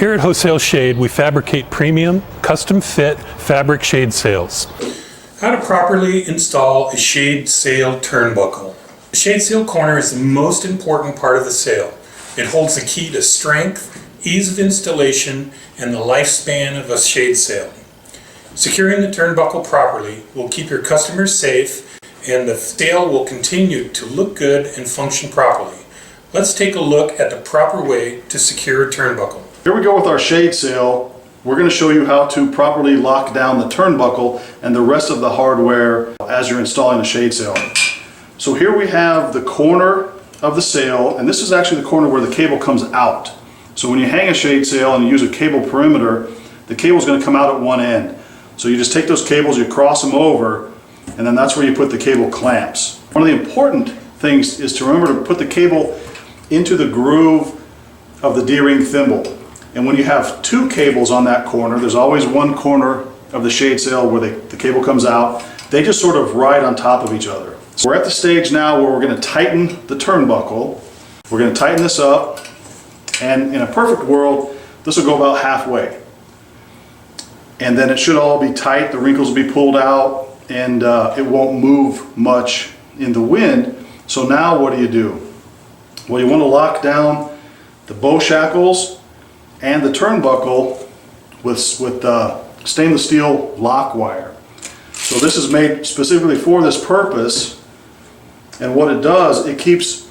Here at Wholesale Shade, we fabricate premium, custom-fit fabric shade sails. How to properly install a shade sail turnbuckle. The shade sail corner is the most important part of the sail. It holds the key to strength, ease of installation, and the lifespan of a shade sail. Securing the turnbuckle properly will keep your customers safe, and the sail will continue to look good and function properly. Let's take a look at the proper way to secure a turnbuckle. Here we go with our shade sail. We're going to show you how to properly lock down the turnbuckle and the rest of the hardware as you're installing a shade sail. So here we have the corner of the sail, and this is actually the corner where the cable comes out. So when you hang a shade sail and you use a cable perimeter, the cable is going to come out at one end. So you just take those cables, you cross them over, and then that's where you put the cable clamps. One of the important things is to remember to put the cable into the groove of the D-ring thimble. And when you have two cables on that corner, there's always one corner of the shade sail where the cable comes out. They just sort of ride on top of each other. So we're at the stage now where we're going to tighten the turnbuckle. We're going to tighten this up, and in a perfect world, this will go about halfway. And then it should all be tight, the wrinkles will be pulled out, and it won't move much in the wind. So now what do? Well, you want to lock down the bow shackles and the turnbuckle with stainless steel lock wire. So this is made specifically for this purpose, and what it does, it keeps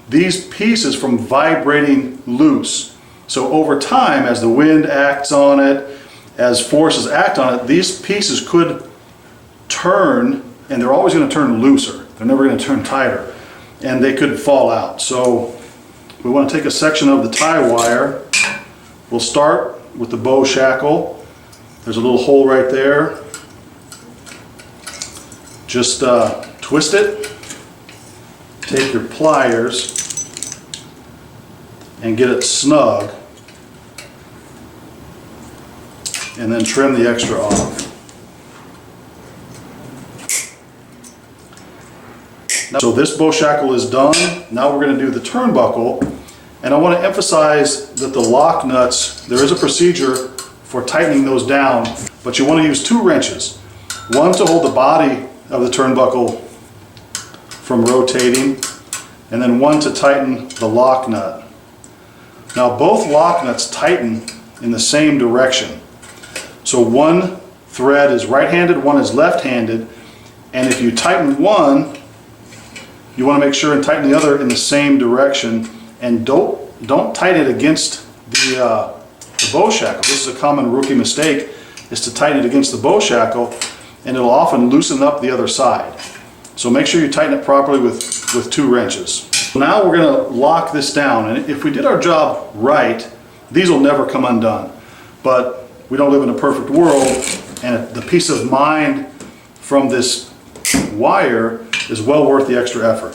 these pieces from vibrating loose. So over time, as the wind acts on it, as forces act on it, these pieces could turn, and they're always going to turn looser. They're never going to turn tighter, and they could fall out. So we want to take a section of the tie wire. We'll start with the bow shackle. There's a little hole right there. Just twist it. Take your pliers and get it snug, and then trim the extra off. So this bow shackle is done. Now we're going to do the turnbuckle, and I want to emphasize that the lock nuts, there is a procedure for tightening those down, but you want to use two wrenches. One to hold the body of the turnbuckle from rotating, and then one to tighten the lock nut. Now both lock nuts tighten in the same direction. So one thread is right-handed, one is left-handed, and if you tighten one, you want to make sure and tighten the other in the same direction, and don't tighten it against the bow shackle. This is a common rookie mistake, is to tighten it against the bow shackle, and it'll often loosen up the other side. So make sure you tighten it properly with two wrenches. Now we're going to lock this down, and if we did our job right, these will never come undone. But we don't live in a perfect world, and the peace of mind from this wire is well worth the extra effort.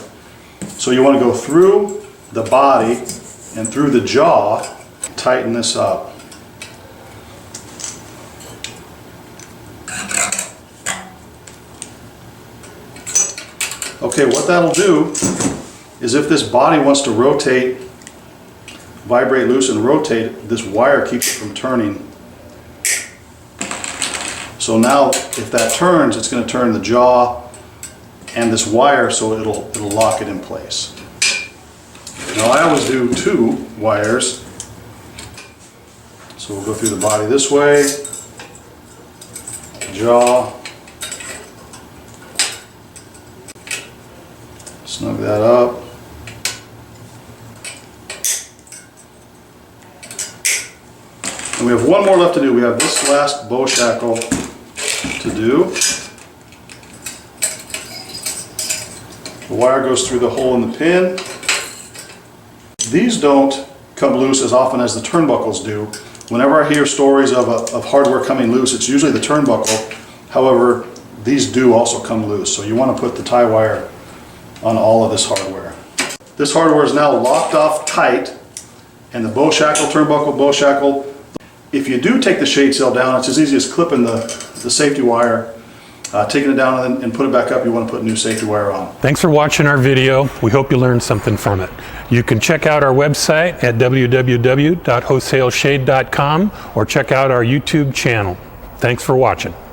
So you want to go through the body and through the jaw, tighten this up. Okay, what that'll do is if this body wants to rotate, vibrate loose and rotate, this wire keeps it from turning. So now if that turns, it's going to turn the jaw and this wire, so it'll lock it in place. Now I always do two wires. So we'll go through the body this way, jaw, snug that up. And we have one more left to do. We have this last bow shackle to do. The wire goes through the hole in the pin. These don't come loose as often as the turnbuckles do. Whenever I hear stories of hardware coming loose, it's usually the turnbuckle. However, these do also come loose, so you want to put the tie wire on all of this hardware. This hardware is now locked off tight, and the bow shackle, turnbuckle, bow shackle. If you do take the shade sail down, it's as easy as clipping the safety wire taking it down and put it back up, you want to put new safety wire on. Thanks for watching our video. We hope you learned something from it. You can check out our website at www.wholesaleshade.com or check out our YouTube channel. Thanks for watching.